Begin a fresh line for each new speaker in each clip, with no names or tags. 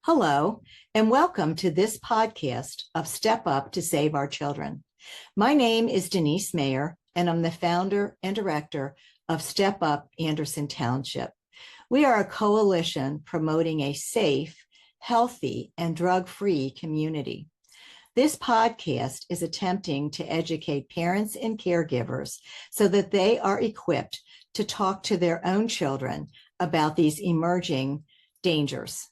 Hello, and welcome to this podcast of Step Up to Save Our Children. My name is Denise Mayer, and I'm the founder and director of Step Up Anderson Township. We are a coalition promoting a safe, healthy, and drug-free community. This podcast is attempting to educate parents and caregivers so that they are equipped to talk to their own children about these emerging dangers.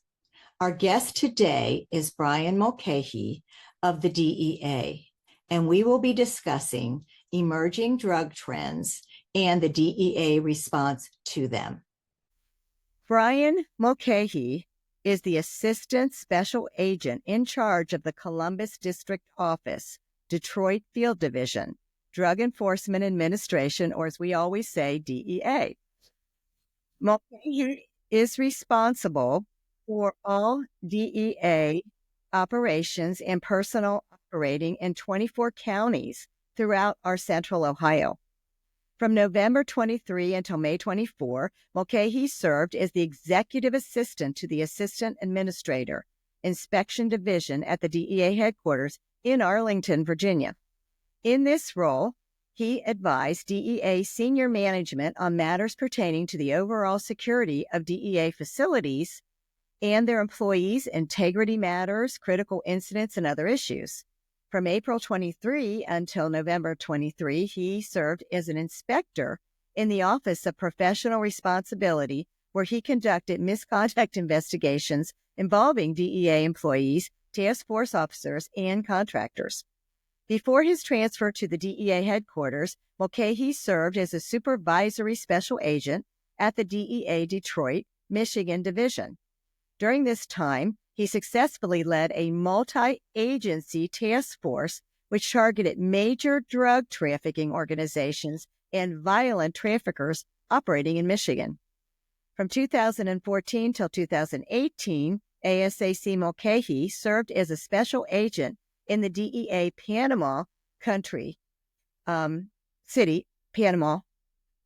Our guest today is Brian Mulcahy of the DEA, and we will be discussing emerging drug trends and the DEA response to them.
Brian Mulcahy is the Assistant Special Agent in charge of the Columbus District Office, Detroit Field Division, Drug Enforcement Administration, or as we always say, DEA. Mulcahy is responsible for all DEA operations and personnel operating in 24 counties throughout our central Ohio. From November 23 until May 24, Mulcahy served as the executive assistant to the Assistant Administrator, Inspection Division at the DEA headquarters in Arlington, Virginia. In this role, he advised DEA senior management on matters pertaining to the overall security of DEA facilities and their employees' integrity matters, critical incidents, and other issues. From April 23 until November 23, he served as an inspector in the Office of Professional Responsibility, where he conducted misconduct investigations involving DEA employees, task force officers, and contractors. Before his transfer to the DEA headquarters, Mulcahy served as a supervisory special agent at the DEA Detroit, Michigan division. During this time, he successfully led a multi-agency task force which targeted major drug trafficking organizations and violent traffickers operating in Michigan. From 2014 till 2018, ASAC Mulcahy served as a special agent in the DEA Panama City, Panama.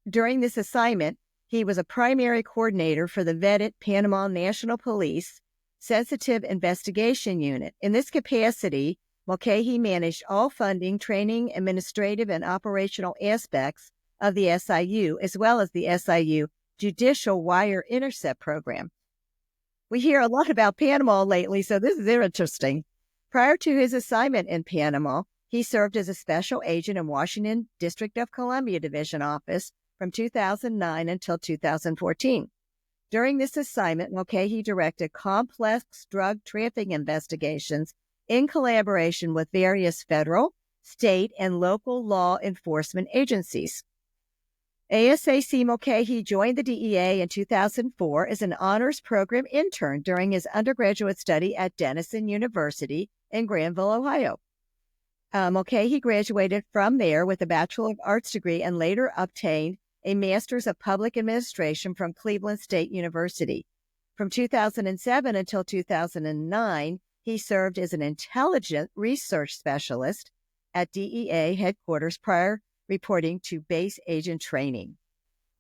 During this assignment, he was a primary coordinator for the vetted Panama National Police Sensitive Investigation Unit. In this capacity, Mulcahy managed all funding, training, administrative, and operational aspects of the SIU, as well as the SIU Judicial Wire Intercept Program. We hear a lot about Panama lately, so this is interesting. Prior to his assignment in Panama, he served as a special agent in Washington District of Columbia Division Office from 2009 until 2014. During this assignment, Mulcahy directed complex drug trafficking investigations in collaboration with various federal, state, and local law enforcement agencies. ASAC Mulcahy joined the DEA in 2004 as an honors program intern during his undergraduate study at Denison University in Granville, Ohio. Mulcahy graduated from there with a Bachelor of Arts degree and later obtained a Master's of Public Administration from Cleveland State University. From 2007 until 2009, he served as an intelligence research specialist at DEA headquarters prior reporting to base agent training.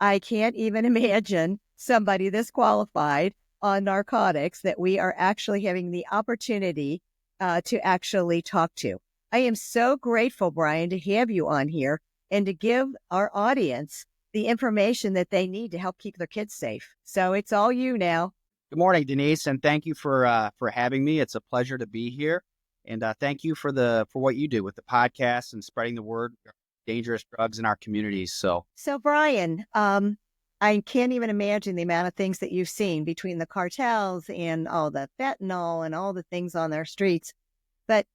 I can't even imagine somebody this qualified on narcotics that we are actually having the opportunity to actually talk to. I am so grateful, Brian, to have you on here and to give our audience the information that they need to help keep their kids safe. So it's all you now.
Good morning, Denise, and thank you for having me. It's a pleasure to be here, and thank you for what you do with the podcast and spreading the word of dangerous drugs in our communities. So
Brian, I can't even imagine the amount of things that you've seen between the cartels and all the fentanyl and all the things on their streets. But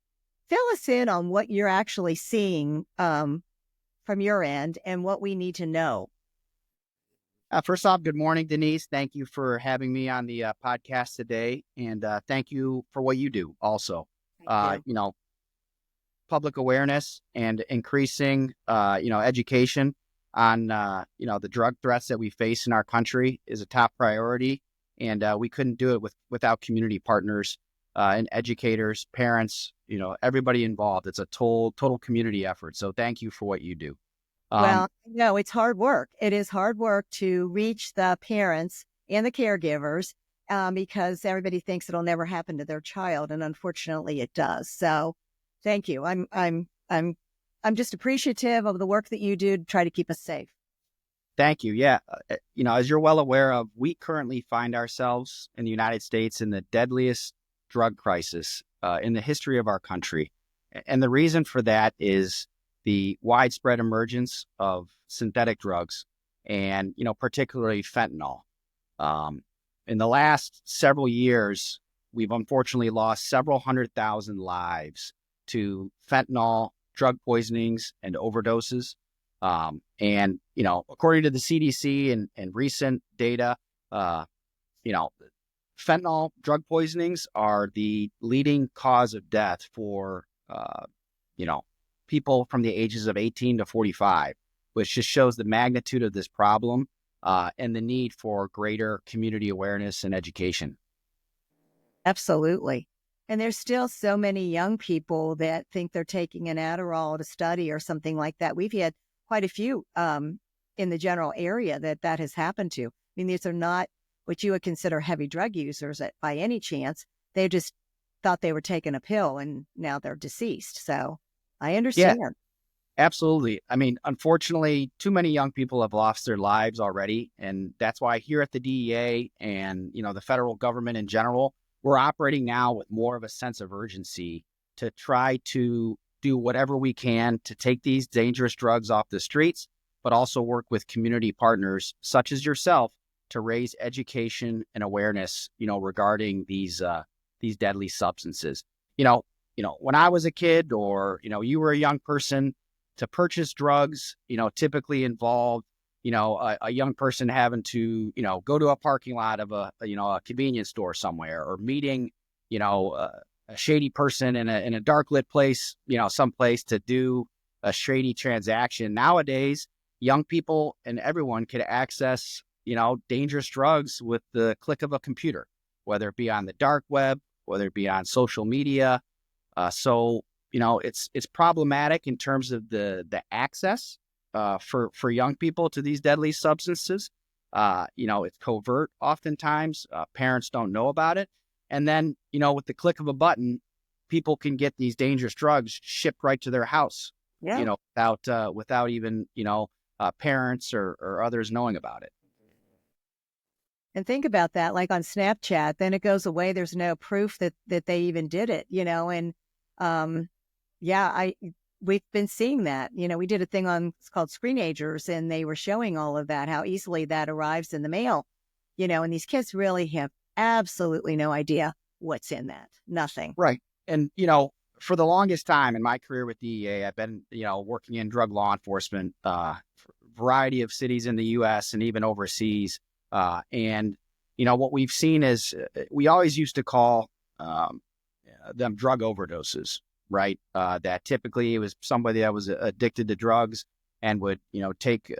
fill us in on what you're actually seeing from your end and what we need to know.
First off, good morning, Denise. Thank you for having me on the podcast today, and thank you for what you do also. Public awareness and increasing, education on, the drug threats that we face in our country is a top priority, and we couldn't do it without community partners and educators, parents, everybody involved. It's a total community effort. So thank you for what you do.
It's hard work. It is hard work to reach the parents and the caregivers because everybody thinks it'll never happen to their child, and unfortunately, it does. So, thank you. I'm just appreciative of the work that you do to try to keep us safe.
Thank you. Yeah. As you're well aware of, we currently find ourselves in the United States in the deadliest drug crisis in the history of our country. And the reason for that is the widespread emergence of synthetic drugs and, particularly fentanyl. In the last several years, we've unfortunately lost several 100,000 lives to fentanyl, drug poisonings, and overdoses. According to the CDC and recent data, fentanyl drug poisonings are the leading cause of death for, people from the ages of 18 to 45, which just shows the magnitude of this problem and the need for greater community awareness and education.
Absolutely. And there's still so many young people that think they're taking an Adderall to study or something like that. We've had quite a few in the general area that has happened to. I mean, these are not what you would consider heavy drug users by any chance. They just thought they were taking a pill and now they're deceased. So I understand.
Yeah, absolutely. I mean, unfortunately, too many young people have lost their lives already. And that's why here at the DEA and, the federal government in general, we're operating now with more of a sense of urgency to try to do whatever we can to take these dangerous drugs off the streets, but also work with community partners such as yourself to raise education and awareness, regarding these deadly substances. When I was a kid or, you were a young person, to purchase drugs, typically involved, a young person having to, go to a parking lot of a convenience store somewhere, or meeting, a shady person in a dark lit place, someplace to do a shady transaction. Nowadays, young people and everyone can access, dangerous drugs with the click of a computer, whether it be on the dark web, whether it be on social media. It's problematic in terms of the access for young people to these deadly substances. It's covert oftentimes. Parents don't know about it. And then, with the click of a button, people can get these dangerous drugs shipped right to their house,
Yeah.
without even, parents or others knowing about it.
And think about that, like on Snapchat, then it goes away. There's no proof that they even did it, and we've been seeing that. We did a thing it's called Screenagers, and they were showing all of that, how easily that arrives in the mail, and these kids really have absolutely no idea what's in that. Nothing.
Right. And, for the longest time in my career with DEA, I've been, working in drug law enforcement, for a variety of cities in the U.S. and even overseas. What we've seen is we always used to call them drug overdoses, right? That typically it was somebody that was addicted to drugs and would, take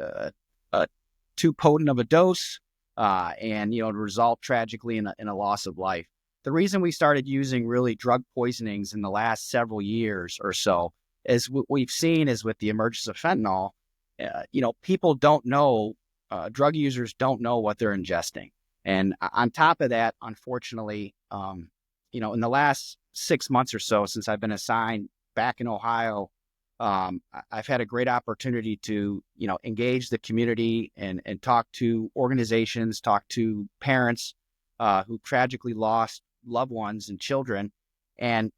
too potent of a dose and, result tragically in a loss of life. The reason we started using really drug poisonings in the last several years or so is what we've seen is with the emergence of fentanyl, people don't know, drug users don't know what they're ingesting. And on top of that, unfortunately, in the last 6 months or so since I've been assigned back in Ohio, I've had a great opportunity to, engage the community and talk to organizations, talk to parents who tragically lost loved ones and children. And,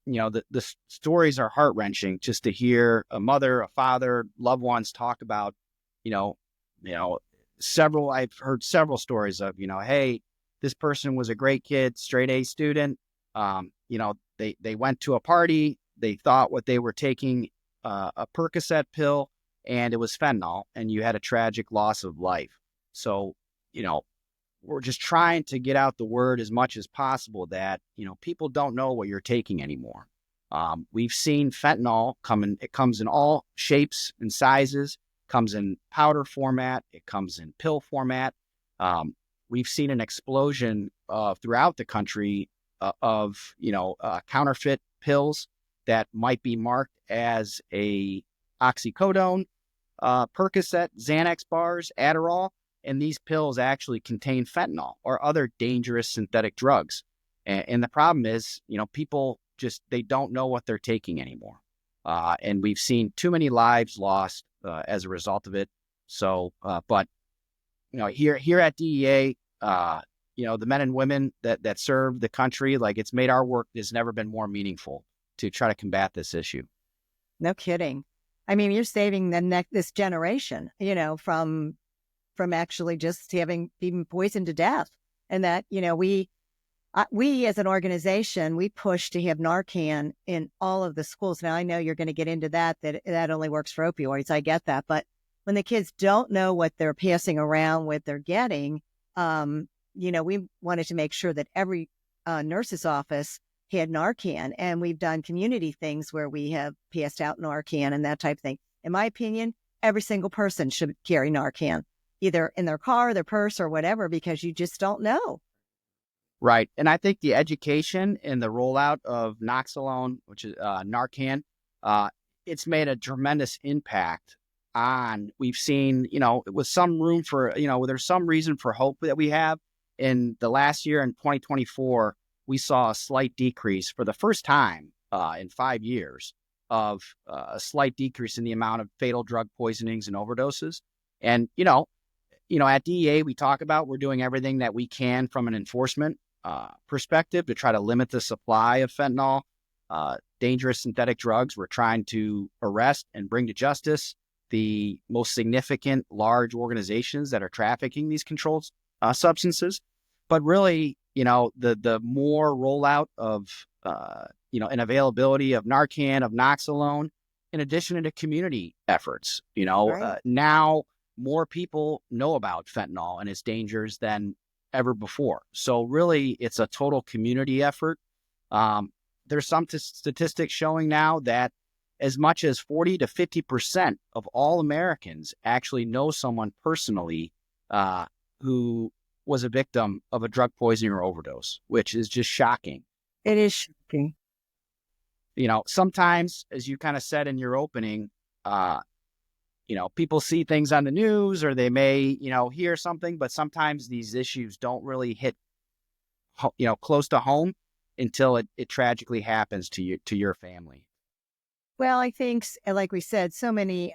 the stories are heart-wrenching just to hear a mother, a father, loved ones talk about, I've heard several stories of, hey, this person was a great kid, straight A student. They went to a party, they thought what they were taking a Percocet pill, and it was fentanyl, and you had a tragic loss of life. So, we're just trying to get out the word as much as possible that, people don't know what you're taking anymore. We've seen fentanyl it comes in all shapes and sizes, comes in powder format, it comes in pill format. We've seen an explosion throughout the country of counterfeit pills that might be marked as a oxycodone, Percocet, Xanax bars, Adderall, And these pills actually contain fentanyl or other dangerous synthetic drugs. And the problem is, people just, they don't know what they're taking anymore. And we've seen too many lives lost as a result of it. So, but here at DEA, the men and women that serve the country, like, it's made our work has never been more meaningful to try to combat this issue.
No kidding. I mean, you're saving this generation, from actually just having been poisoned to death. And that, we as an organization, we push to have Narcan in all of the schools. Now, I know you're going to get into that only works for opioids. I get that. But when the kids don't know what they're passing around, what they're getting, we wanted to make sure that every nurse's office had Narcan. And we've done community things where we have passed out Narcan and that type of thing. In my opinion, every single person should carry Narcan, either in their car, their purse, or whatever, because you just don't know.
Right. And I think the education and the rollout of Noxolone, which is Narcan, it's made a tremendous impact on, we've seen, with some room for, there's some reason for hope that we have. In the last year, in 2024, we saw a slight decrease for the first time in 5 years of a slight decrease in the amount of fatal drug poisonings and overdoses. And, at DEA, we talk about we're doing everything that we can from an enforcement perspective to try to limit the supply of fentanyl, dangerous synthetic drugs. We're trying to arrest and bring to justice the most significant large organizations that are trafficking these controlled substances. But really, the more rollout of, and availability of Narcan, of Noxolone, in addition to community efforts,
Right.
Now more people know about fentanyl and its dangers than ever before. So really, it's a total community effort. There's some statistics showing now that as much as 40 to 50% of all Americans actually know someone personally who was a victim of a drug poisoning or overdose, which is just shocking.
It is shocking.
Sometimes, as you kind of said in your opening, people see things on the news, or they may, hear something, but sometimes these issues don't really hit, close to home until it tragically happens to your family.
Well, I think, like we said, so many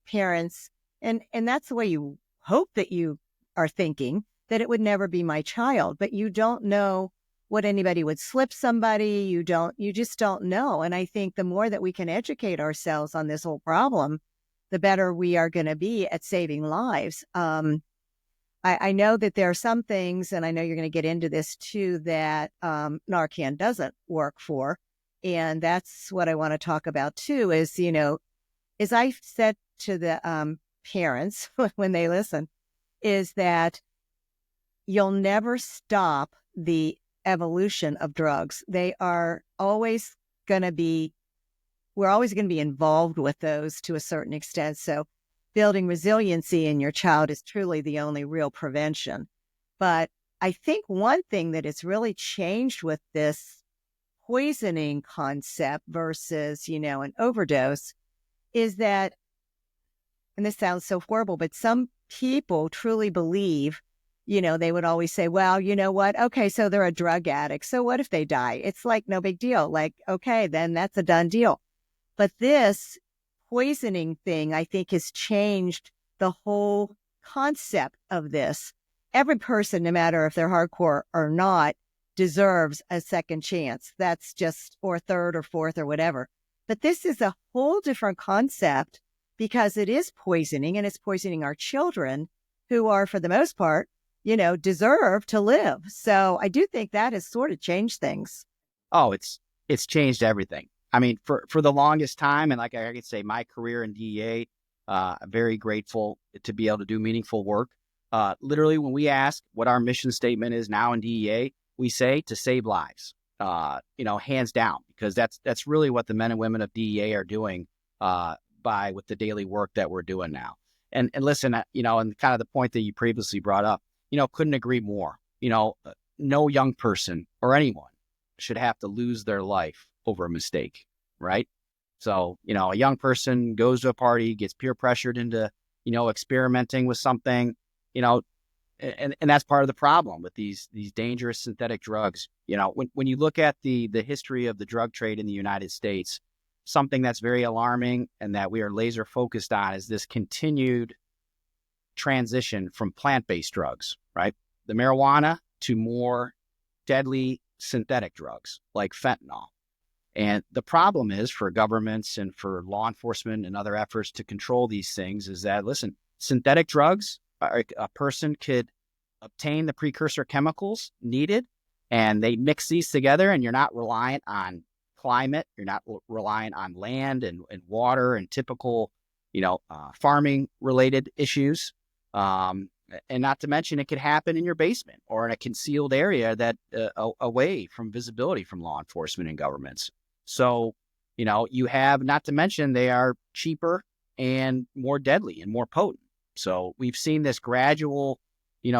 parents, and that's the way you hope that you are thinking, that it would never be my child, but you don't know what anybody would slip somebody. You just don't know. And I think the more that we can educate ourselves on this whole problem, the better we are going to be at saving lives. I know that there are some things, and I know you're going to get into this too, that Narcan doesn't work for. And that's what I want to talk about too, is, as I said to the parents when they listen, is that you'll never stop the evolution of drugs. They are always going to be, we're always going to be involved with those to a certain extent. So building resiliency in your child is truly the only real prevention. But I think one thing that has really changed with this poisoning concept versus, an overdose is that, and this sounds so horrible, but some people truly believe, they would always say, well, you know what? Okay, so they're a drug addict. So what if they die? It's like, no big deal. Like, okay, then that's a done deal. But this poisoning thing, I think, has changed the whole concept of this. Every person, no matter if they're hardcore or not, deserves a second chance. That's just, or third or fourth or whatever. But this is a whole different concept because it is poisoning, and it's poisoning our children who are, for the most part, deserve to live. So I do think that has sort of changed things.
Oh, it's changed everything. I mean, for the longest time, and like I could say, my career in DEA, I'm very grateful to be able to do meaningful work. Literally, when we ask what our mission statement is now in DEA, we say to save lives, hands down, because that's really what the men and women of DEA are doing with the daily work that we're doing now. And listen, and kind of the point that you previously brought up, couldn't agree more. No young person or anyone should have to lose their life over a mistake, right? So, a young person goes to a party, gets peer pressured into, experimenting with something, you know, and that's part of the problem with these dangerous synthetic drugs. When you look at the history of the drug trade in the United States, something that's very alarming and that we are laser focused on is this continued transition from plant-based drugs, right? The marijuana to more deadly synthetic drugs like fentanyl. And the problem is for governments and for law enforcement and other efforts to control these things is that, listen, synthetic drugs, a person could obtain the precursor chemicals needed and they mix these together, and you're not reliant on climate. You're not reliant on land and water and typical, farming related issues. And not to mention, it could happen in your basement or in a concealed area that away from visibility from law enforcement and governments. So, you have, not to mention, they are cheaper and more deadly and more potent. So we've seen this gradual,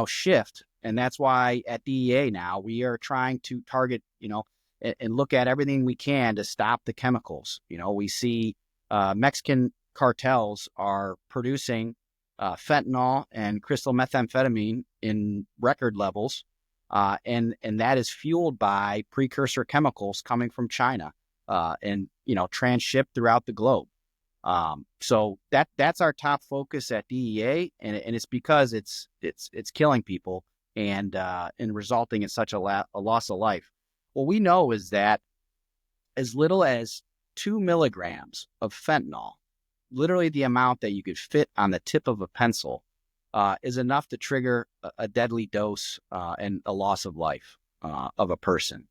shift. And that's why at DEA now we are trying to target, and look at everything we can to stop the chemicals. We see Mexican cartels are producing fentanyl and crystal methamphetamine in record levels. And that is fueled by precursor chemicals coming from China and transshipped throughout the globe. So that's our top focus at DEA, and it's because it's killing people and resulting in such a loss of life. What we know is that as little as 2 milligrams of fentanyl, literally the amount that you could fit on the tip of a pencil, is enough to trigger a deadly dose and a loss of life of a person.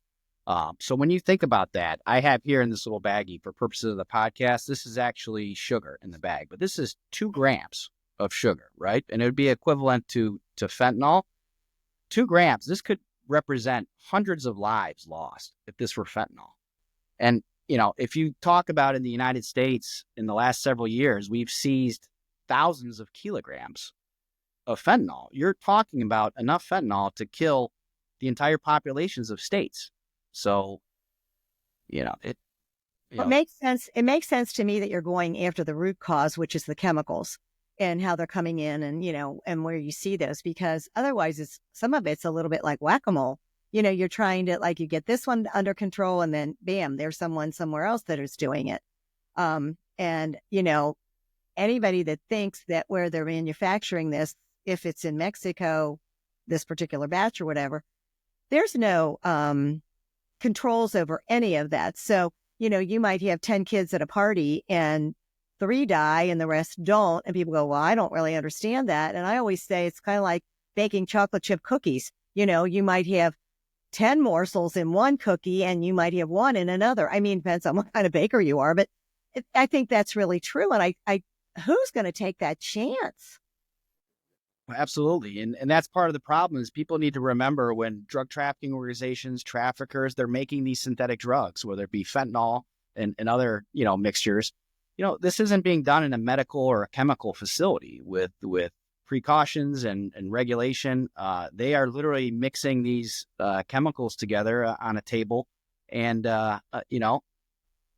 So when you think about that, I have here in this little baggie for purposes of the podcast, this is actually sugar in the bag, but this is 2 grams of sugar, right? And it would be equivalent to fentanyl. 2 grams, this could represent hundreds of lives lost if this were fentanyl. And, if you talk about in the United States in the last several years, we've seized thousands of kilograms of fentanyl. You're talking about enough fentanyl to kill the entire populations of states. So, it
makes sense. It makes sense to me that you're going after the root cause, which is the chemicals and how they're coming in and, and where you see those, because otherwise some of it's a little bit like whack-a-mole. You're trying to, you get this one under control and then bam, there's someone somewhere else that is doing it. And, anybody that thinks that where they're manufacturing this, if it's in Mexico, this particular batch or whatever, there's no controls over any of that. So, you might have 10 kids at a party and 3 die and the rest don't. And people go, well, I don't really understand that. And I always say it's kind of like baking chocolate chip cookies. You might have 10 morsels in one cookie and you might have 1 in another. I mean, depends on what kind of baker you are, but I think that's really true. And I who's going to take that chance?
Absolutely. And that's part of the problem is people need to remember when drug trafficking organizations, traffickers, they're making these synthetic drugs, whether it be fentanyl and other, mixtures, this isn't being done in a medical or a chemical facility with precautions and regulation. They are literally mixing these chemicals together on a table. And,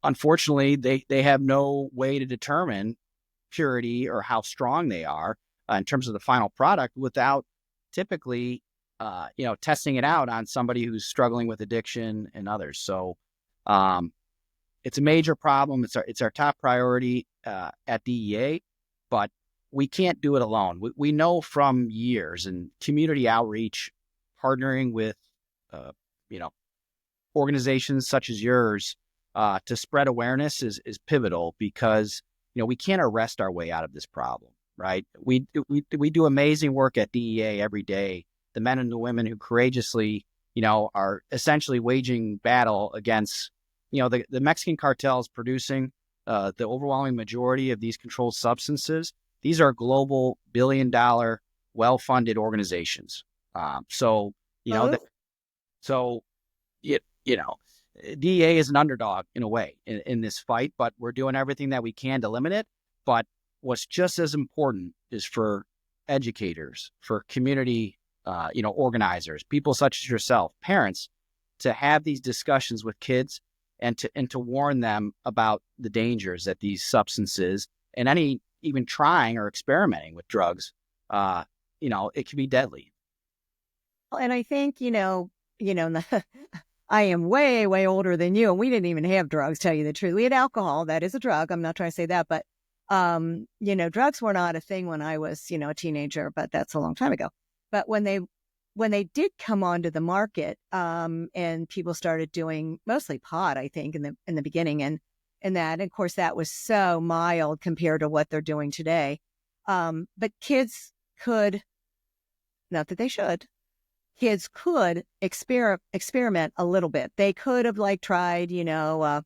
unfortunately, they have no way to determine purity or how strong they are in terms of the final product without typically, testing it out on somebody who's struggling with addiction and others. So it's a major problem. It's our top priority at DEA, but we can't do it alone. We know from years and community outreach, partnering with, organizations such as yours to spread awareness is pivotal because, we can't arrest our way out of this problem. Right. We do amazing work at DEA every day. The men and the women who courageously, are essentially waging battle against, the Mexican cartels producing the overwhelming majority of these controlled substances. These are global billion-dollar, well-funded organizations. DEA is an underdog in a way in this fight, but we're doing everything that we can to limit it. But what's just as important is for educators, for community, organizers, people such as yourself, parents, to have these discussions with kids and to warn them about the dangers that these substances and any even trying or experimenting with drugs it can be deadly.
And I think, I am way, way older than you, and we didn't even have drugs, tell you the truth. We had alcohol. That is a drug. I'm not trying to say that, but, drugs were not a thing when I was, a teenager, but that's a long time ago. But when they did come onto the market, and people started doing mostly pot, I think, in the beginning, and of course, that was so mild compared to what they're doing today. But kids could, not that they should, kids could experiment a little bit. They could have tried, a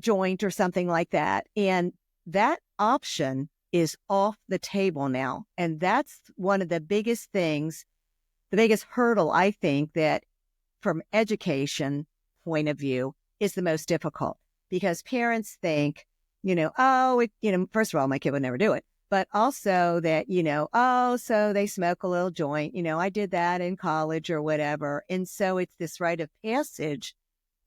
joint or something like that. And that option is off the table now. And that's one of the biggest things, the biggest hurdle, I think, that from education point of view is the most difficult, because parents think, first of all, my kid would never do it. But also that, so they smoke a little joint, I did that in college or whatever. And so it's this rite of passage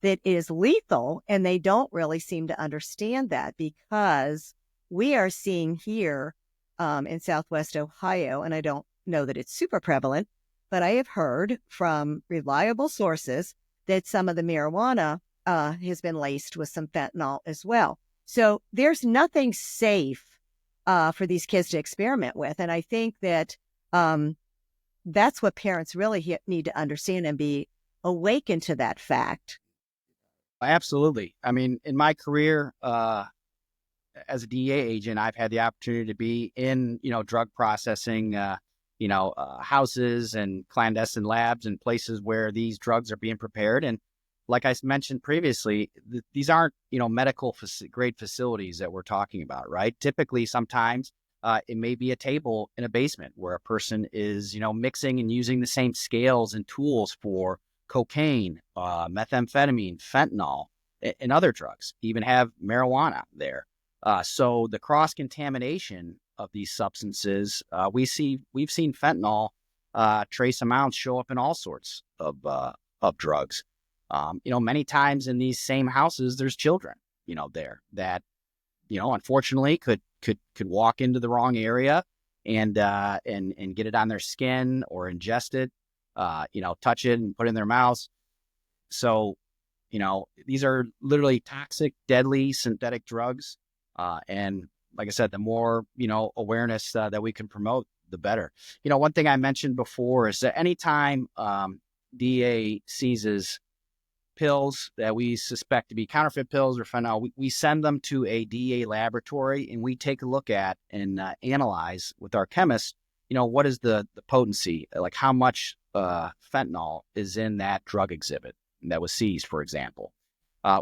that is lethal. And they don't really seem to understand that, because we are seeing here in Southwest Ohio, and I don't know that it's super prevalent, but I have heard from reliable sources that some of the marijuana has been laced with some fentanyl as well. So there's nothing safe for these kids to experiment with. And I think that that's what parents really need to understand and be awakened to that fact.
Absolutely. I mean, in my career as a DEA agent, I've had the opportunity to be in, drug processing, houses and clandestine labs and places where these drugs are being prepared. And like I mentioned previously, these aren't, medical grade facilities that we're talking about, right? Typically, sometimes it may be a table in a basement where a person is, mixing and using the same scales and tools for cocaine, methamphetamine, fentanyl, and other drugs, even have marijuana there. So the cross-contamination of these substances, we've seen fentanyl trace amounts show up in all sorts of drugs. Many times in these same houses, there's children, there that, unfortunately could walk into the wrong area and get it on their skin or ingest it, touch it and put it in their mouths. So, these are literally toxic, deadly synthetic drugs. And like I said, the more, awareness that we can promote, the better. One thing I mentioned before is that anytime DEA seizes pills that we suspect to be counterfeit pills or fentanyl, we send them to a DEA laboratory and we take a look at and analyze with our chemists, what is the potency, like how much fentanyl is in that drug exhibit that was seized, for example.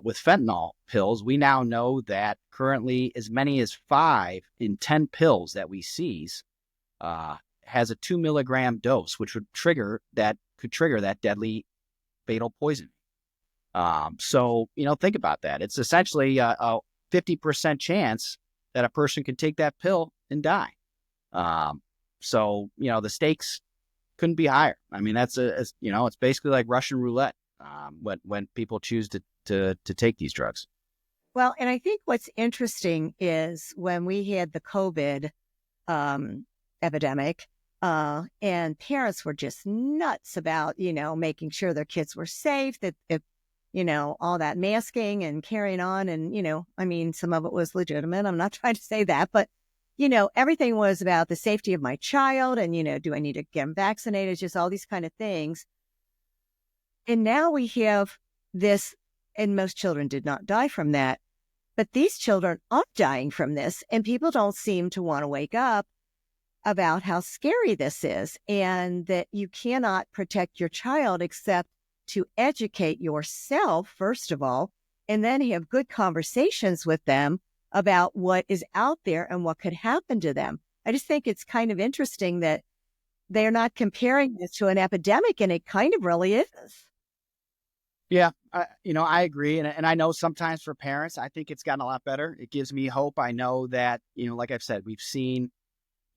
With fentanyl pills, we now know that currently as many as 5 in 10 pills that we seize has a 2 milligram dose, which could trigger that deadly fatal poison. So, think about that. It's essentially a 50% chance that a person could take that pill and die. So, the stakes couldn't be higher. I mean, it's basically like Russian roulette when people choose to take these drugs.
Well, and I think what's interesting is when we had the COVID epidemic, and parents were just nuts about, making sure their kids were safe, that if, all that masking and carrying on. And, some of it was legitimate. I'm not trying to say that, but, everything was about the safety of my child and, do I need to get them vaccinated? Just all these kind of things. And now we have this, and most children did not die from that, but these children are dying from this. And people don't seem to want to wake up about how scary this is, and that you cannot protect your child except to educate yourself, first of all, and then have good conversations with them about what is out there and what could happen to them. I just think it's kind of interesting that they're not comparing this to an epidemic, and it kind of really is.
Yeah, I agree. And I know sometimes for parents, I think it's gotten a lot better. It gives me hope. I know that, like I've said, we've seen,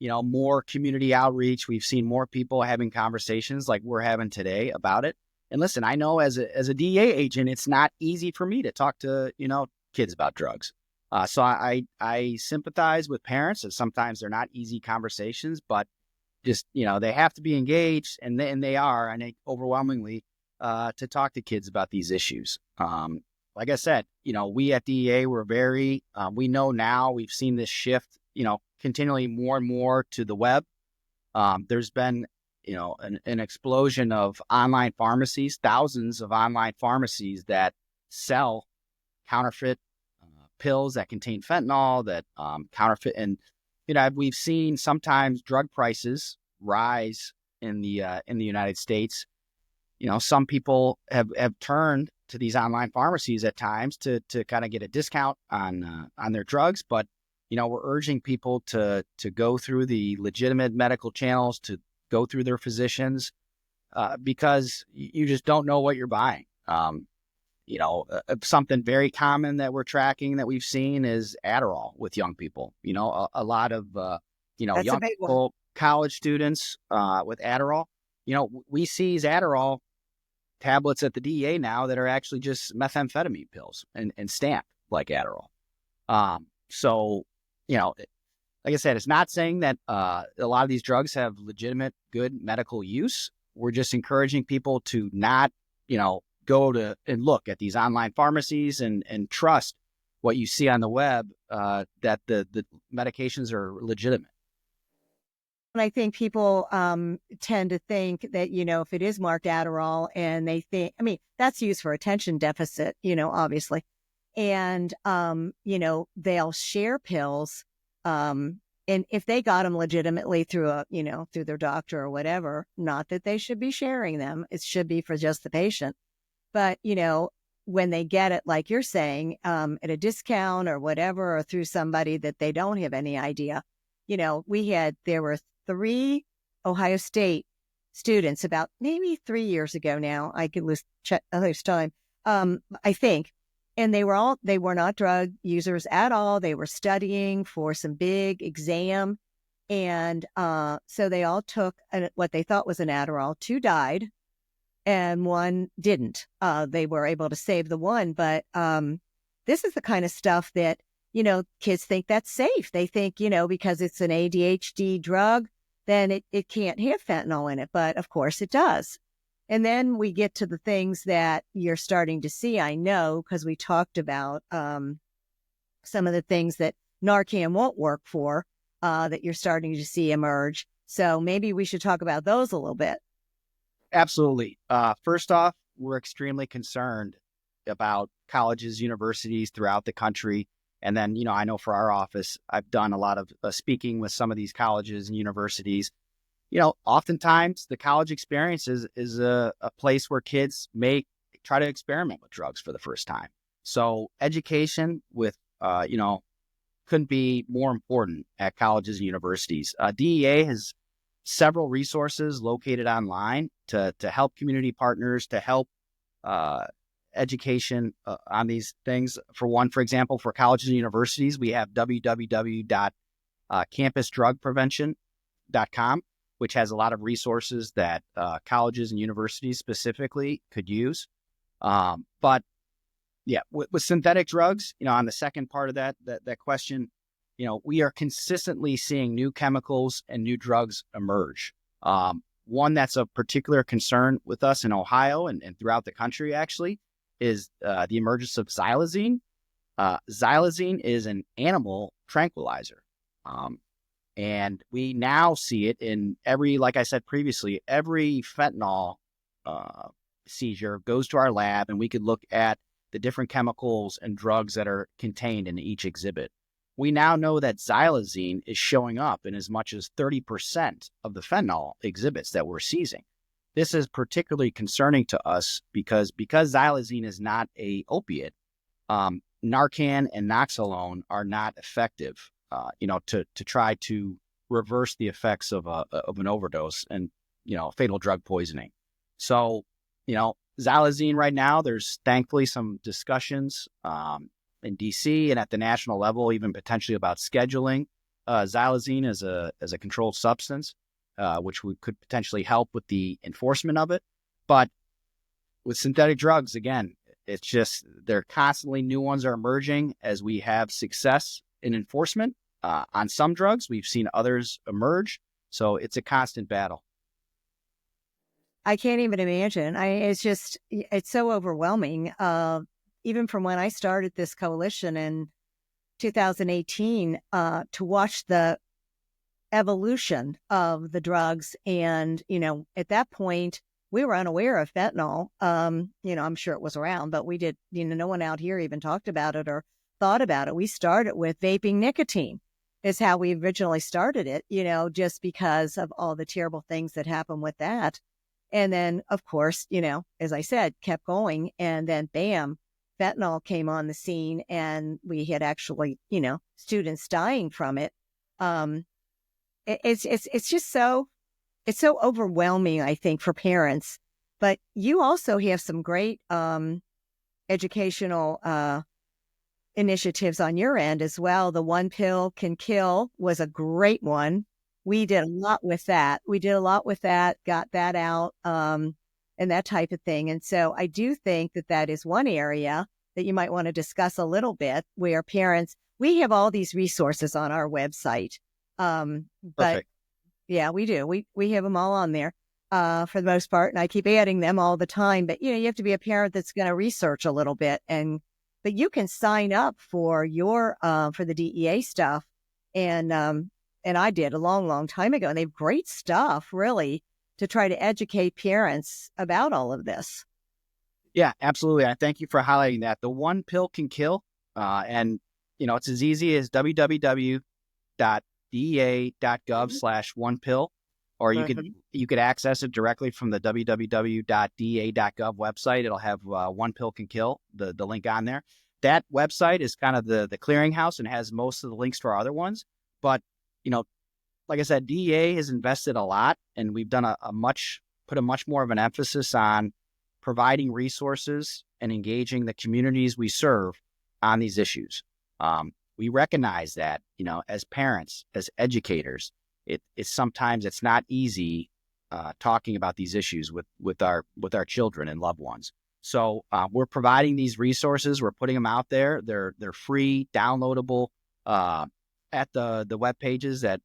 more community outreach. We've seen more people having conversations like we're having today about it. And listen, I know as a DEA agent, it's not easy for me to talk to, kids about drugs. So I sympathize with parents, and sometimes they're not easy conversations, but just, they have to be engaged, and they are, and they overwhelmingly, to talk to kids about these issues. Like I said, we at DEA were we know now, we've seen this shift, continually more and more to the web. There's been, an explosion of online pharmacies, thousands of online pharmacies that sell counterfeit pills that contain fentanyl, that counterfeit. And, we've seen sometimes drug prices rise in the United States. Some people have turned to these online pharmacies at times to kind of get a discount on their drugs. But, we're urging people to go through the legitimate medical channels, to go through their physicians, because you just don't know what you're buying. Something very common that we're tracking that we've seen is Adderall with young people. A lot of,
That's
young
a big one.
people, college students with Adderall. We seize Adderall tablets at the DEA now that are actually just methamphetamine pills and stamped like Adderall. So, like I said, it's not saying that a lot of these drugs have legitimate, good medical use. We're just encouraging people to not, go to and look at these online pharmacies and trust what you see on the web, that the medications are legitimate.
And I think people tend to think that, if it is marked Adderall, and they think, that's used for attention deficit, obviously. And, they'll share pills. And if they got them legitimately through through their doctor or whatever, not that they should be sharing them. It should be for just the patient. But, when they get it, like you're saying, at a discount or whatever, or through somebody that they don't have any idea, there were 3 Ohio State students about maybe 3 years ago now. I could lose time, I think. And they were not drug users at all. They were studying for some big exam. And so they all took what they thought was an Adderall. 2 died and 1 didn't. They were able to save the 1. But this is the kind of stuff that, kids think that's safe. They think, because it's an ADHD drug, then it can't have fentanyl in it. But of course it does. And then we get to the things that you're starting to see, I know, because we talked about some of the things that Narcan won't work for, that you're starting to see emerge. So maybe we should talk about those a little bit.
Absolutely. First off, we're extremely concerned about colleges, universities throughout the country. And then, I know for our office, I've done a lot of speaking with some of these colleges and universities. Oftentimes the college experience is a place where kids may try to experiment with drugs for the first time. So education with, couldn't be more important at colleges and universities. DEA has several resources located online to help community partners, to help education on these things. For example, for colleges and universities, we have www.campusdrugprevention.com, which has a lot of resources that colleges and universities specifically could use. But yeah, with synthetic drugs, on the second part of that question, we are consistently seeing new chemicals and new drugs emerge. One that's of particular concern with us in Ohio and throughout the country, actually, is the emergence of xylazine. Xylazine is an animal tranquilizer. And we now see it in like I said previously, every fentanyl seizure goes to our lab, and we could look at the different chemicals and drugs that are contained in each exhibit. We now know that xylazine is showing up in as much as 30% of the fentanyl exhibits that we're seizing. This is particularly concerning to us because xylazine is not a opiate. Narcan and Naloxone are not effective, to try to reverse the effects of an overdose and, fatal drug poisoning. So, xylazine right now, there's thankfully some discussions in DC and at the national level, even potentially about scheduling xylazine as a controlled substance, which could potentially help with the enforcement of it. But with synthetic drugs, again, it's just constantly new ones are emerging as we have success in enforcement. On some drugs, we've seen others emerge. So it's a constant battle.
I can't even imagine. It's so overwhelming. Even from when I started this coalition in 2018, to watch the evolution of the drugs. And, at that point, we were unaware of fentanyl. I'm sure it was around, but we did, no one out here even talked about it or thought about it. We started with vaping nicotine is how we originally started it, just because of all the terrible things that happened with that. And then, of course, as I said, kept going. And then, bam, fentanyl came on the scene, and we had actually, students dying from it. It's just it's so overwhelming, I think, for parents. But you also have some great educational initiatives on your end as well. The One Pill Can Kill was a great one. We did a lot with that. Got that out, and that type of thing. And so I do think that is one area that you might want to discuss a little bit, where parents, we have all these resources on our website. But
Perfect.
yeah, we do. We have them all on there for the most part, and I keep adding them all the time. But you have to be a parent that's going to research a little bit, but you can sign up for your for the DEA stuff, and I did a long, long time ago, and they have great stuff, really, to try to educate parents about all of this.
Yeah, absolutely. I thank you for highlighting that. The One Pill Can Kill, and it's as easy as www.dea.gov/onepill, or you could access it directly from the www.dea.gov website. It'll have One Pill Can Kill, the link on there. That website is kind of the clearinghouse and has most of the links to our other ones. But like I said, DEA has invested a lot, and we've done put a much more of an emphasis on providing resources and engaging the communities we serve on these issues. We recognize that, as parents, as educators, sometimes it's not easy talking about these issues with our children and loved ones. So we're providing these resources. We're putting them out there. They're free, downloadable at the web pages that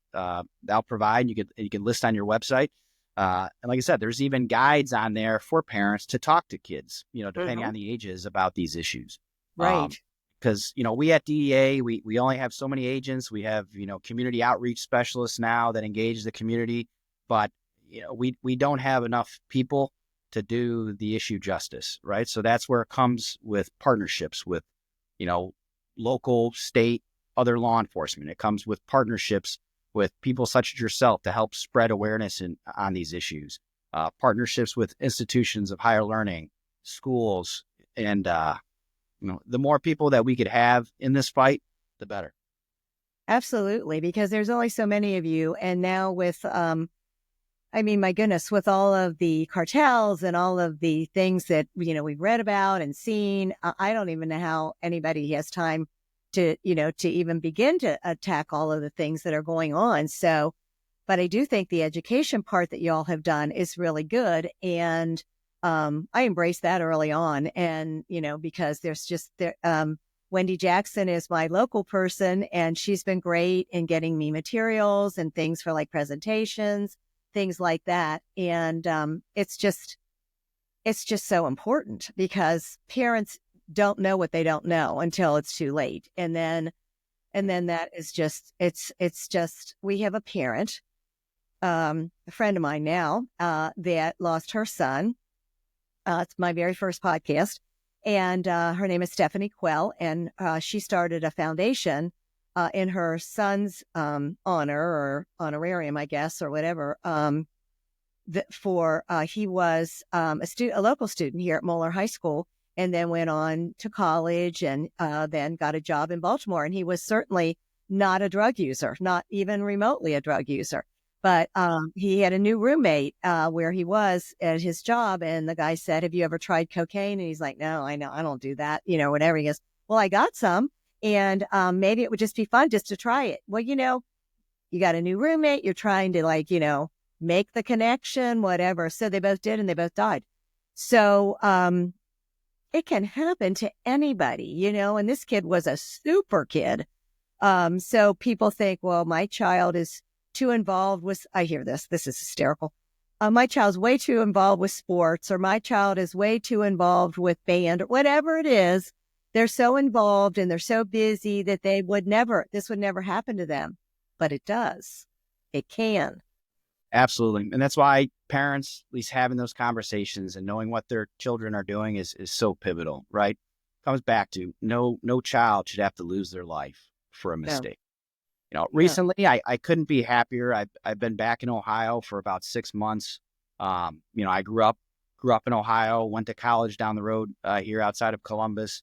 they'll provide. You can list on your website. And like I said, there's even guides on there for parents to talk to kids, depending on the ages, about these issues.
Right.
Because, we at DEA, we only have so many agents. We have, community outreach specialists now that engage the community, but, we don't have enough people to do the issue justice, right? So that's where it comes with partnerships with, local, state, other law enforcement. It comes with partnerships with people such as yourself to help spread awareness on these issues, partnerships with institutions of higher learning, schools, and, the more people that we could have in this fight, the better.
Absolutely, because there's only so many of you. And now with, my goodness, with all of the cartels and all of the things that, we've read about and seen, I don't even know how anybody has time to even begin to attack all of the things that are going on. So, but I do think the education part that y'all have done is really good. And I embraced that early on. And, because Wendy Jackson is my local person, and she's been great in getting me materials and things for like presentations, things like that. And it's just so important, because parents don't know what they don't know until it's too late. And then that is just, it's just, we have a parent, a friend of mine now, that lost her son. It's my very first podcast. And her name is Stephanie Quell. And she started a foundation in her son's honor, or honorarium, I guess, or whatever. He was a local student here at Moeller High School, and then went on to college, and then got a job in Baltimore. And he was certainly not a drug user, not even remotely a drug user. But he had a new roommate where he was at his job, and the guy said, "Have you ever tried cocaine?" And he's like, "No, I know, I don't do that," whatever. He goes, "Well, I got some, and maybe it would just be fun just to try it." Well, you got a new roommate, you're trying to make the connection, whatever. So they both did, and they both died. So it can happen to anybody, and this kid was a super kid. So people think, well, my child is too involved with, I hear this is hysterical. My child's way too involved with sports, or my child is way too involved with band, or whatever it is. They're so involved and they're so busy that this would never happen to them. But it does. It can.
Absolutely. And that's why parents, at least having those conversations and knowing what their children are doing is so pivotal, right? Comes back to no child should have to lose their life for a mistake. Recently I couldn't be happier. I've been back in Ohio for about 6 months. I grew up in Ohio, went to college down the road here outside of Columbus.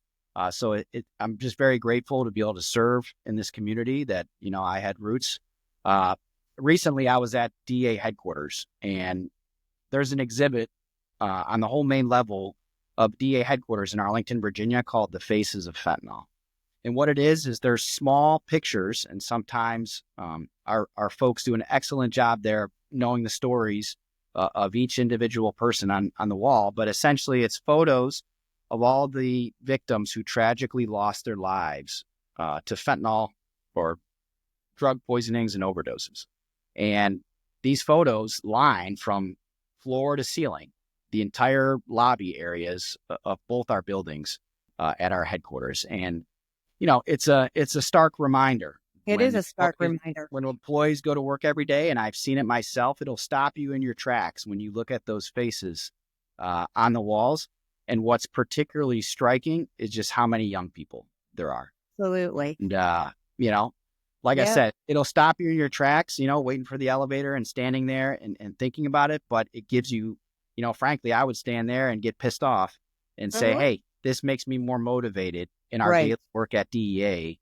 So I'm just very grateful to be able to serve in this community that, I had roots. Recently I was at DA headquarters, and there's an exhibit on the whole main level of DA headquarters in Arlington, Virginia, called The Faces of Fentanyl. And what it is there's small pictures, and sometimes our folks do an excellent job there knowing the stories of each individual person on the wall. But essentially it's photos of all the victims who tragically lost their lives to fentanyl or drug poisonings and overdoses. And these photos line from floor to ceiling the entire lobby areas of both our buildings at our headquarters. And it's a stark reminder.
It is a stark reminder.
When employees go to work every day, and I've seen it myself, it'll stop you in your tracks when you look at those faces on the walls. And what's particularly striking is just how many young people there are.
Absolutely.
And, like I said, it'll stop you in your tracks, waiting for the elevator and standing there and thinking about it. But it gives you, frankly, I would stand there and get pissed off and say, hey, this makes me more motivated in our daily work at DEA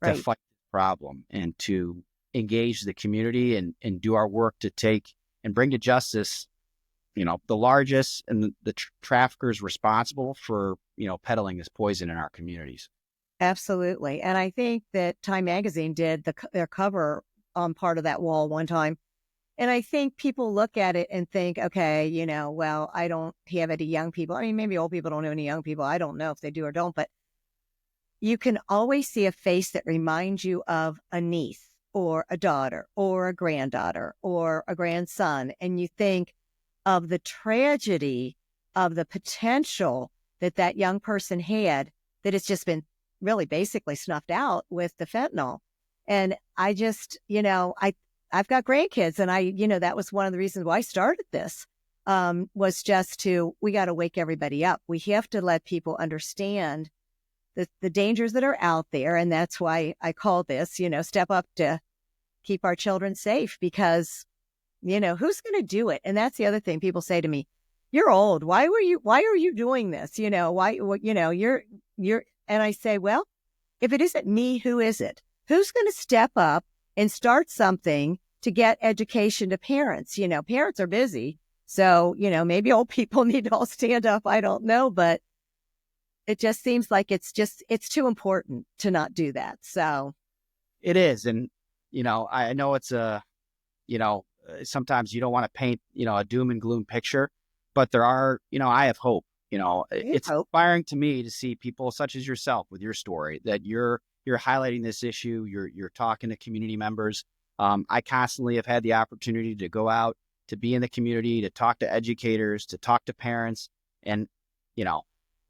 to fight the problem and to engage the community and do our work to take and bring to justice, the largest and the traffickers responsible for, peddling this poison in our communities.
Absolutely. And I think that Time Magazine did their cover on part of that wall one time. And I think people look at it and think, okay, well, I don't have any young people. I mean, maybe old people don't know any young people. I don't know if they do or don't, but you can always see a face that reminds you of a niece or a daughter or a granddaughter or a grandson. And you think of the tragedy of the potential that young person had, that it's just been really basically snuffed out with the fentanyl. And I just, I've got grandkids, and that was one of the reasons why I started this, was just we got to wake everybody up. We have to let people understand the dangers that are out there. And that's why I call this, step up to keep our children safe, because, who's going to do it? And that's the other thing people say to me, you're old. Why are you doing this? You're, and I say, well, if it isn't me, who is it? Who's going to step up and start something to get education to parents? Parents are busy. So, maybe old people need to all stand up. I don't know, but it just seems like it's too important to not do that. So
it is. And, I know it's sometimes you don't want to paint, a doom and gloom picture, but there are, I have hope. It's inspiring to me to see people such as yourself with your story, that you're highlighting this issue. You're talking to community members. I constantly have had the opportunity to go out, to be in the community, to talk to educators, to talk to parents. And,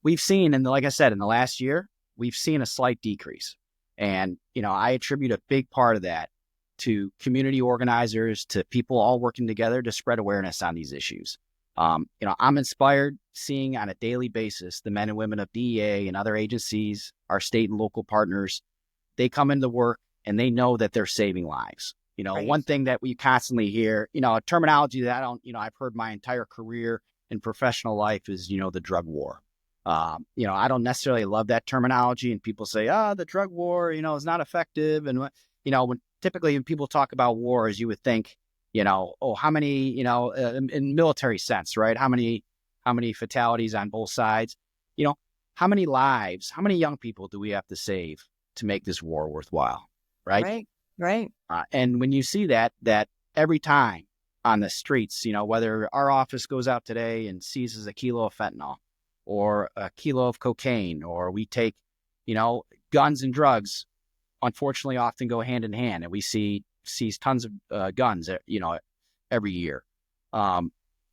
we've seen, and like I said, in the last year, we've seen a slight decrease. And, I attribute a big part of that to community organizers, to people all working together to spread awareness on these issues. I'm inspired seeing on a daily basis the men and women of DEA and other agencies, our state and local partners. They come into work and they know that they're saving lives. One thing that we constantly hear, a terminology that I've heard my entire career in professional life is, the drug war. I don't necessarily love that terminology, and people say, the drug war, is not effective. And, when people talk about wars, you would think, how many, in military sense, right? How many fatalities on both sides? How many lives, how many young people do we have to save to make this war worthwhile? Right. And when you see that every time on the streets, whether our office goes out today and seizes a kilo of fentanyl or a kilo of cocaine, or we take, guns and drugs, unfortunately often go hand in hand. And we see seize tons of guns, every year. How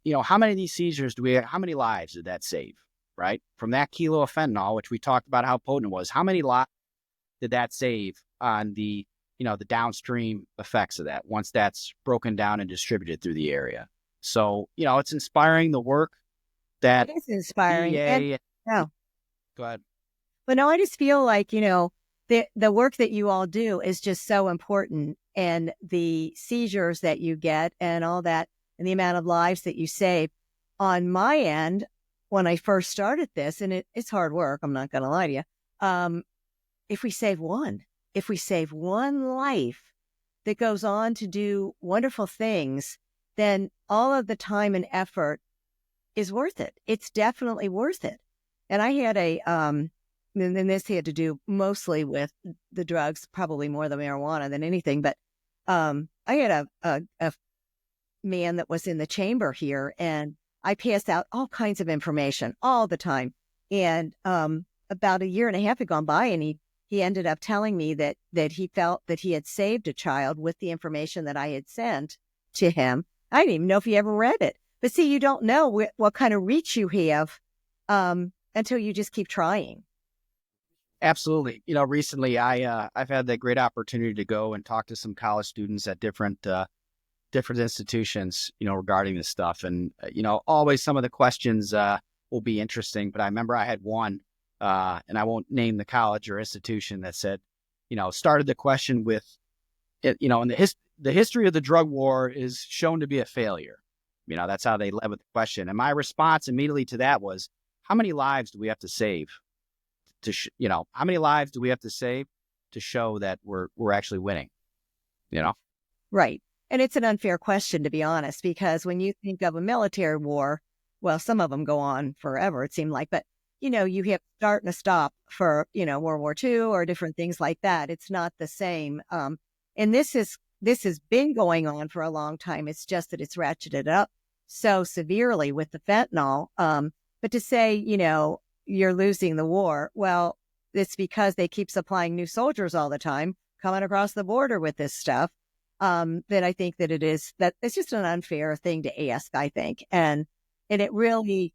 many of these seizures how many lives did that save, right? From that kilo of fentanyl, which we talked about how potent it was, how many lives did that save on the downstream effects of that once that's broken down and distributed through the area? So, it's inspiring the work that
it is inspiring.
DEA.
No.
Go ahead.
But no, I just feel like, the work that you all do is just so important, and the seizures that you get and all that, and the amount of lives that you save. On my end, when I first started this, and it's hard work, I'm not going to lie to you. If we save one life that goes on to do wonderful things, then all of the time and effort is worth it. It's definitely worth it. And I had and this had to do mostly with the drugs, probably more the marijuana than anything. But I had a man that was in the chamber here, and I passed out all kinds of information all the time. And about a year and a half had gone by, and he ended up telling me that he felt that he had saved a child with the information that I had sent to him. I didn't even know if he ever read it. But see, you don't know what kind of reach you have until you just keep trying.
Absolutely. Recently I've had that great opportunity to go and talk to some college students at different institutions, regarding this stuff. And, always some of the questions will be interesting. But I remember I had one, and I won't name the college or institution, that said, started the question with, in the history of the drug war is shown to be a failure. That's how they led with the question. And my response immediately to that was, how many lives do we have to save how many lives do we have to save to show that we're actually winning?
Right. And it's an unfair question, to be honest, because when you think of a military war, well, some of them go on forever, it seemed like, but you have to start and a stop for, World War II or different things like that. It's not the same. And this has been going on for a long time. It's just that it's ratcheted up so severely with the fentanyl. But to say, you're losing the war, well, it's because they keep supplying new soldiers all the time coming across the border with this stuff. That I think that it's just an unfair thing to ask, I think. And it really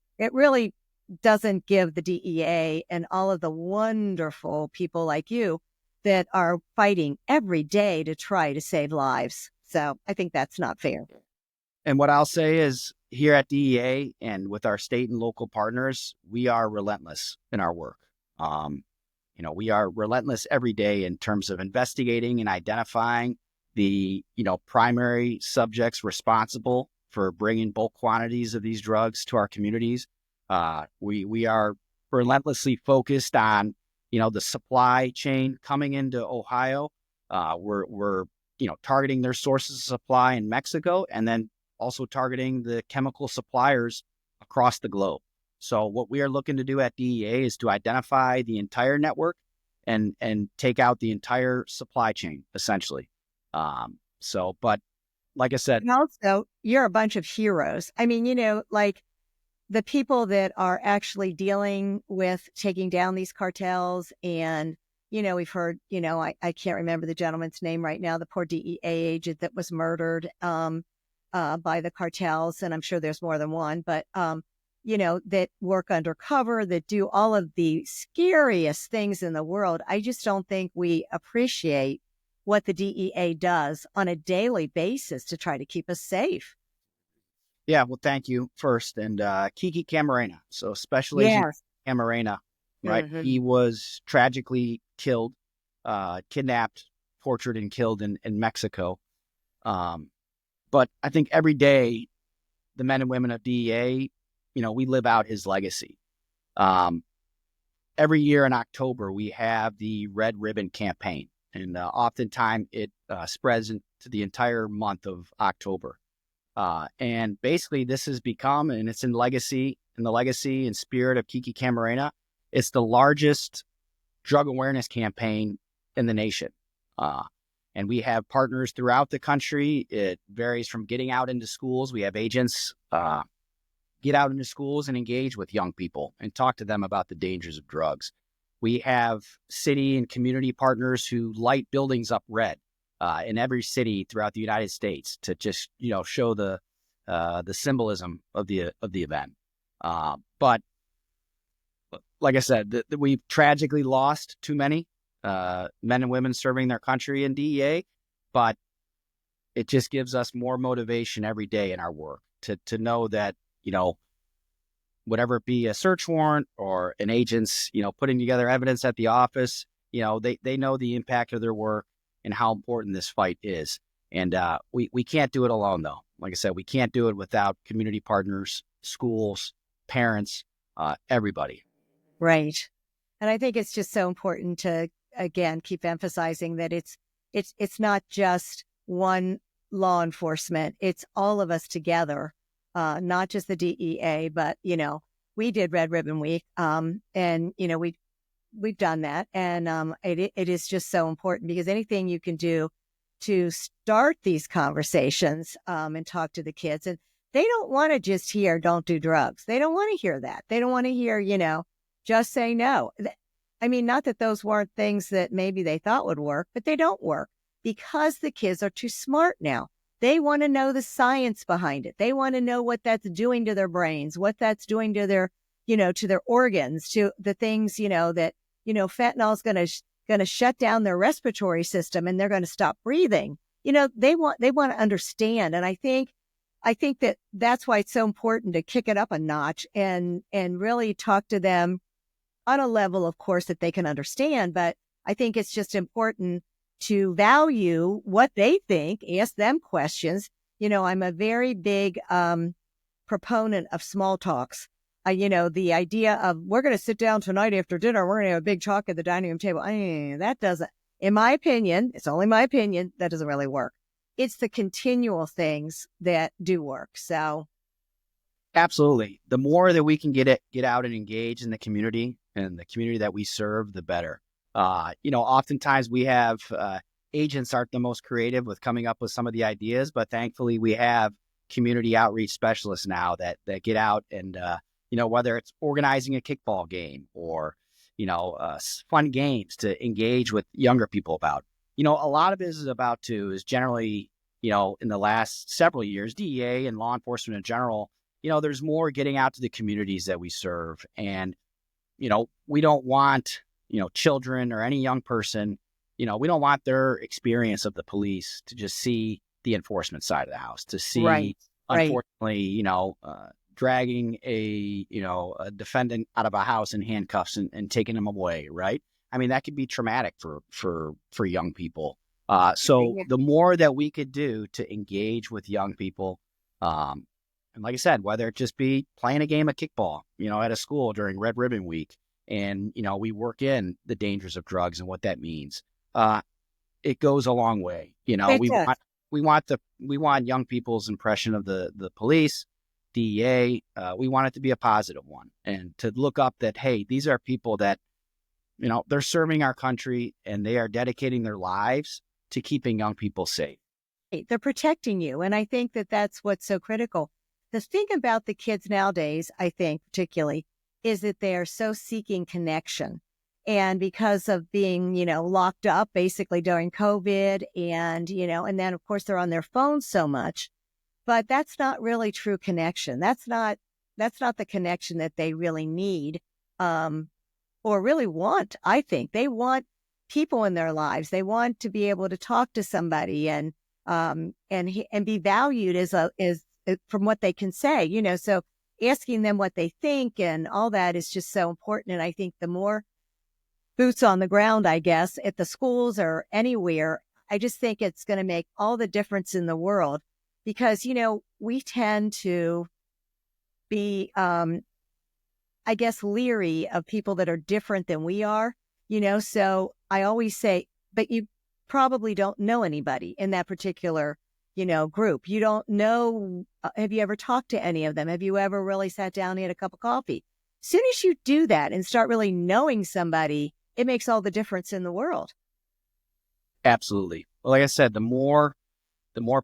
doesn't give the DEA and all of the wonderful people like you that are fighting every day to try to save lives. So I think that's not fair.
And what I'll say is, here at DEA and with our state and local partners, we are relentless in our work. We are relentless every day in terms of investigating and identifying the, primary subjects responsible for bringing bulk quantities of these drugs to our communities. We are relentlessly focused on, the supply chain coming into Ohio. We're targeting their sources of supply in Mexico, and then also targeting the chemical suppliers across the globe. So what we are looking to do at DEA is to identify the entire network and take out the entire supply chain, essentially. But like I said,
and also you're a bunch of heroes. I mean, like the people that are actually dealing with taking down these cartels, and we've heard, I can't remember the gentleman's name right now, the poor DEA agent that was murdered by the cartels, and I'm sure there's more than one, but that work undercover, that do all of the scariest things in the world. I just don't think we appreciate what the DEA does on a daily basis to try to keep us safe.
Yeah, well, thank you first. And Kiki Camarena, so Special Agent Camarena, right? Mm-hmm. He was tragically killed, kidnapped, tortured, and killed in Mexico. But I think every day, the men and women of DEA, we live out his legacy. Every year in October, we have the Red Ribbon campaign, and oftentimes it spreads into the entire month of October. And basically, this has become, and it's in the legacy and spirit of Kiki Camarena, it's the largest drug awareness campaign in the nation. And we have partners throughout the country. It varies from getting out into schools. We have agents get out into schools and engage with young people and talk to them about the dangers of drugs. We have city and community partners who light buildings up red in every city throughout the United States to just, show the symbolism of the event. But like I said, we've tragically lost too many men and women serving their country in DEA, but it just gives us more motivation every day in our work to know that, whatever it be a search warrant or an agent's, putting together evidence at the office, they know the impact of their work and how important this fight is. And we can't do it alone, though. Like I said, we can't do it without community partners, schools, parents, everybody.
Right. And I think it's just so important to, again, keep emphasizing that it's not just one law enforcement. It's all of us together, not just the DEA, but, we did Red Ribbon Week. And, we've done that. And it is just so important because anything you can do to start these conversations and talk to the kids. And they don't want to just hear, don't do drugs. They don't want to hear that. They don't want to hear, just say no. I mean, not that those weren't things that maybe they thought would work, but they don't work because the kids are too smart now. They want to know the science behind it. They want to know what that's doing to their brains, what that's doing to their, to their organs, to the things, that, fentanyl is going to shut down their respiratory system and they're going to stop breathing. They want to understand. And I think that that's why it's so important to kick it up a notch and really talk to them on a level, of course, that they can understand. But I think it's just important to value what they think, ask them questions. I'm a very big proponent of small talks. The idea of we're going to sit down tonight after dinner, we're going to have a big talk at the dining room table. That doesn't, in my opinion, it's only my opinion, that doesn't really work. It's the continual things that do work. So.
Absolutely. The more that we can get out and engage in the community and the community that we serve, the better. Oftentimes we have agents aren't the most creative with coming up with some of the ideas, but thankfully we have community outreach specialists now that get out and, whether it's organizing a kickball game or, fun games to engage with younger people about. A lot of this is generally, in the last several years, DEA and law enforcement in general, there's more getting out to the communities that we serve. And, we don't want, children or any young person, we don't want their experience of the police to just see the enforcement side of the house, to see, unfortunately, dragging a defendant out of a house in handcuffs and taking him away. Right. I mean, that could be traumatic for young people. So the more that we could do to engage with young people, and like I said, whether it just be playing a game of kickball, at a school during Red Ribbon Week, and, we work in the dangers of drugs and what that means. It goes a long way. We want young people's impression of the police, DEA. We want it to be a positive one and to look up that, hey, these are people that, they're serving our country and they are dedicating their lives to keeping young people safe.
They're protecting you. And I think that that's what's so critical. The thing about the kids nowadays, I think particularly, is that they are so seeking connection. And because of being, locked up basically during COVID and, and then of course they're on their phones so much, but that's not really true connection. That's not the connection that they really need, or really want. I think they want people in their lives. They want to be able to talk to somebody and be valued as from what they can say, so asking them what they think and all that is just so important. And I think the more boots on the ground, I guess, at the schools or anywhere, I just think it's going to make all the difference in the world because, we tend to be, I guess, leery of people that are different than we are, so I always say, but you probably don't know anybody in that particular group. You don't know, have you ever talked to any of them? Have you ever really sat down and had a cup of coffee? As soon as you do that and start really knowing somebody, it makes all the difference in the world.
Absolutely. Well, like I said, the more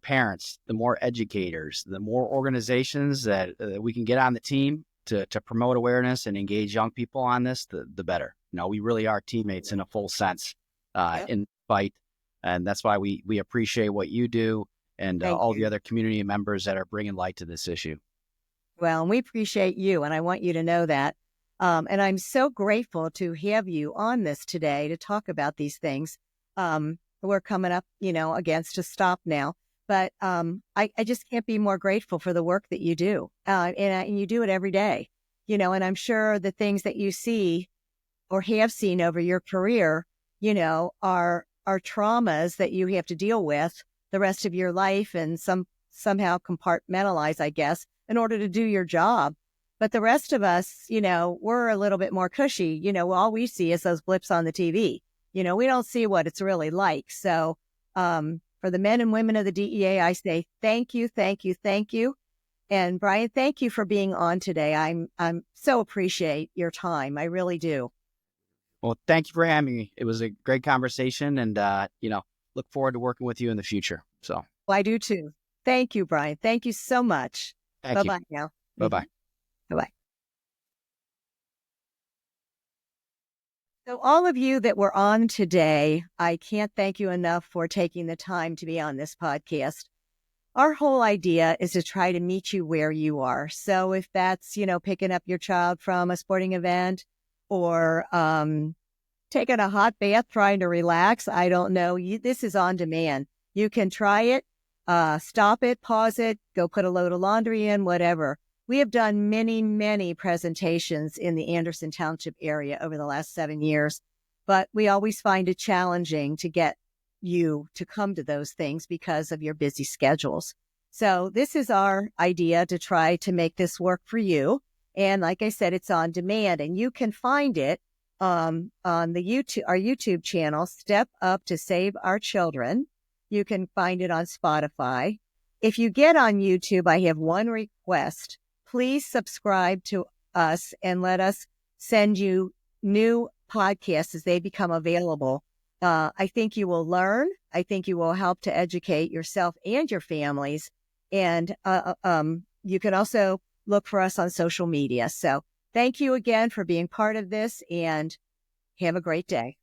parents, the more educators, the more organizations that we can get on the team to promote awareness and engage young people on this, the better. We really are teammates in a full sense in the fight. And that's why we appreciate what you do and
Thank
all
you.
the other community members that are bringing light to this issue.
Well, and we appreciate you, and I want you to know that. And I'm so grateful to have you on this today to talk about these things. We're coming up, against a stop now, but I just can't be more grateful for the work that you do, and you do it every day, and I'm sure the things that you see or have seen over your career, are traumas that you have to deal with the rest of your life and somehow compartmentalize, I guess, in order to do your job. But the rest of us, we're a little bit more cushy. All we see is those blips on the TV. We don't see what it's really like. So for the men and women of the DEA, I say thank you, thank you, thank you. And Brian, thank you for being on today. I'm so appreciate your time. I really do.
Well, thank you for having me. It was a great conversation, and look forward to working with you in the future. So
Well, I do too. Thank you, Brian. Thank you so much.
thank you.
Bye-bye now.
Bye-bye.
Bye-bye. So all of you that were on today, I can't thank you enough for taking the time to be on this podcast. Our whole idea is to try to meet you where you are. So if that's, picking up your child from a sporting event or taking a hot bath, trying to relax, I don't know. This is on demand. You can try it, stop it, pause it, go put a load of laundry in, whatever. We have done many, many presentations in the Anderson Township area over the last 7 years, but we always find it challenging to get you to come to those things because of your busy schedules. So this is our idea to try to make this work for you. And like I said, it's on demand, and you can find it on our YouTube channel, Step Up to Save Our Children. You can find it on Spotify. If you get on YouTube, I have one request. Please subscribe to us and let us send you new podcasts as they become available. I think you will learn. I think you will help to educate yourself and your families. And you can also look for us on social media. So thank you again for being part of this, and have a great day.